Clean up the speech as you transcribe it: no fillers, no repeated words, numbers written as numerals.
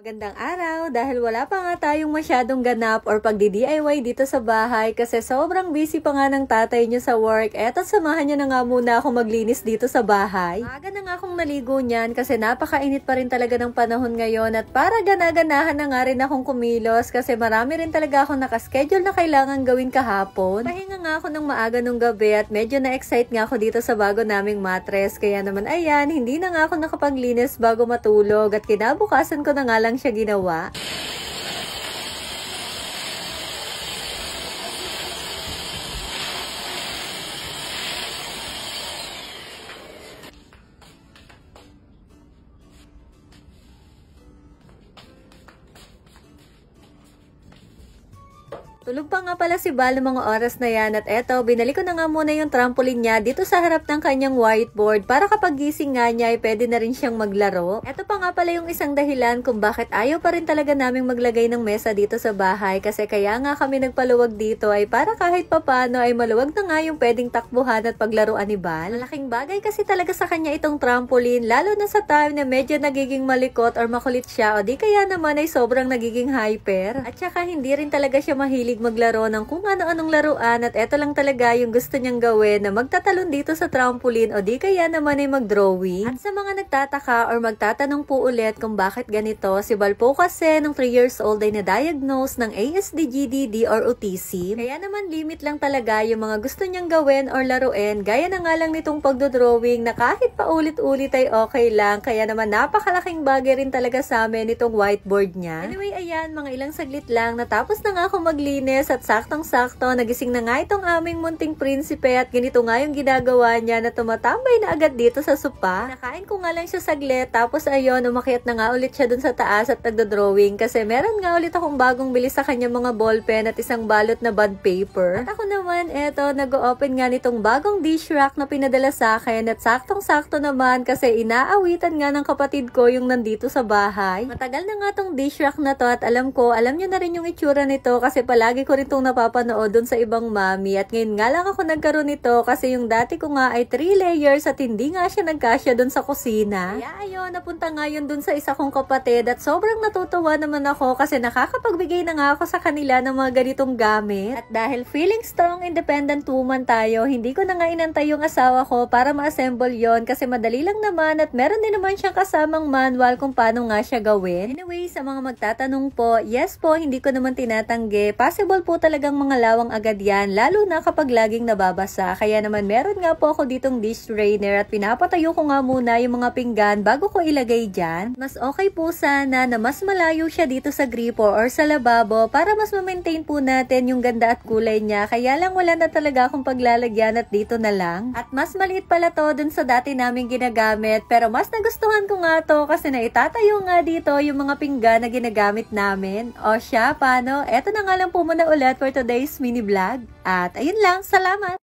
Magandang araw! Dahil wala pa nga tayong masyadong ganap or pagdi-DIY dito sa bahay kasi sobrang busy pa nga ng tatay niyo sa work, eto samahan niyo na nga muna akong maglinis dito sa bahay. Maaga na nga akong naligo niyan kasi napakainit pa rin talaga ng panahon ngayon at para gana-ganahan na nga rin akong kumilos kasi marami rin talaga akong nakaschedule na kailangan gawin kahapon. Pahinga nga ako ng maaga nung gabi at medyo na-excite nga ako dito sa bago naming mattress, kaya naman ayan, hindi na nga ako nakapaglinis bago matulog at kinabukasan ko na nga lang siya ginawa. Tulog pa nga pala si Bal ng mga oras na yan at eto, binalik ko na nga muna yung trampoline niya dito sa harap ng kanyang whiteboard para kapag gising nga niya ay pwede na rin siyang maglaro. Eto pa nga pala yung isang dahilan kung bakit ayaw pa rin talaga naming maglagay ng mesa dito sa bahay kasi kaya nga kami nagpaluwag dito ay para kahit papano ay maluwag na nga yung pwedeng takbuhan at paglaruan ni Bal. Malaking bagay kasi talaga sa kanya itong trampoline lalo na sa time na medyo nagiging malikot or makulit siya o di kaya naman ay sobrang nagiging hyper. At saka hindi rin talaga siya mahilig maglaro ng kung ano-anong laruan at eto lang talaga yung gusto niyang gawin na magtatalon dito sa trampoline o di kaya naman ay mag-drawing. At sa mga nagtataka or magtatanong po ulit kung bakit ganito, si Bal po kasi nung 3 years old ay na-diagnose ng ASD-GDD or autism. Kaya naman limit lang talaga yung mga gusto niyang gawin or laruin gaya na nga lang nitong pagdodrawing na kahit paulit-ulit ay okay lang. Kaya naman napakalaking bagay rin talaga sa amin itong whiteboard niya. Anyway, ayan, mga ilang saglit lang natapos na nga ako maglinis at saktong-sakto, nagising na nga itong aming munting prinsipe at ganito nga yung ginagawa niya na tumatambay na agad dito sa sopa. Nakain ko nga lang siya saglit tapos ayun, umakyat na nga ulit siya dun sa taas at nagdo-drawing kasi meron nga ulit akong bagong bili sa kanya mga ballpen at isang balot na bond paper. At ako naman, eto, nag-open nga nitong bagong dish rack na pinadala sa akin at saktong-sakto naman kasi inaawitan nga ng kapatid ko yung nandito sa bahay. Matagal na nga tong dish rack na to at alam niyo na rin yung itsura nito kasi palagi ko rin itong napapanood dun sa ibang mami at ngayon nga lang ako nagkaroon nito kasi yung dati ko nga ay 3 layers at hindi nga siya nagkasya dun sa kusina. Kaya ayun, napunta nga yun dun sa isa kong kapatid at sobrang natutuwa naman ako kasi nakakapagbigay na nga ako sa kanila ng mga ganitong gamit. At dahil feeling strong independent woman tayo, hindi ko na nga inantay yung asawa ko para ma-assemble yon kasi madali lang naman at meron din naman siyang kasamang manual kung paano nga siya gawin. Anyway, sa mga magtatanong po, yes po, hindi ko naman tinatanggi. Possible po talagang mga lawang agad yan, lalo na kapag laging nababasa. Kaya naman meron nga po ako ditong dish drainer at pinapatayo ko nga muna yung mga pinggan bago ko ilagay dyan. Mas okay po sana na mas malayo siya dito sa gripo or sa lababo para mas ma-maintain po natin yung ganda at kulay niya. Kaya lang wala na talaga akong paglalagyan at dito na lang. At mas maliit pala to dun sa dati naming ginagamit pero mas nagustuhan ko nga to kasi naitatayo nga dito yung mga pinggan na ginagamit namin. O siya, paano? Eto na nga lang po muna ulit for today's mini vlog. At ayun lang, salamat!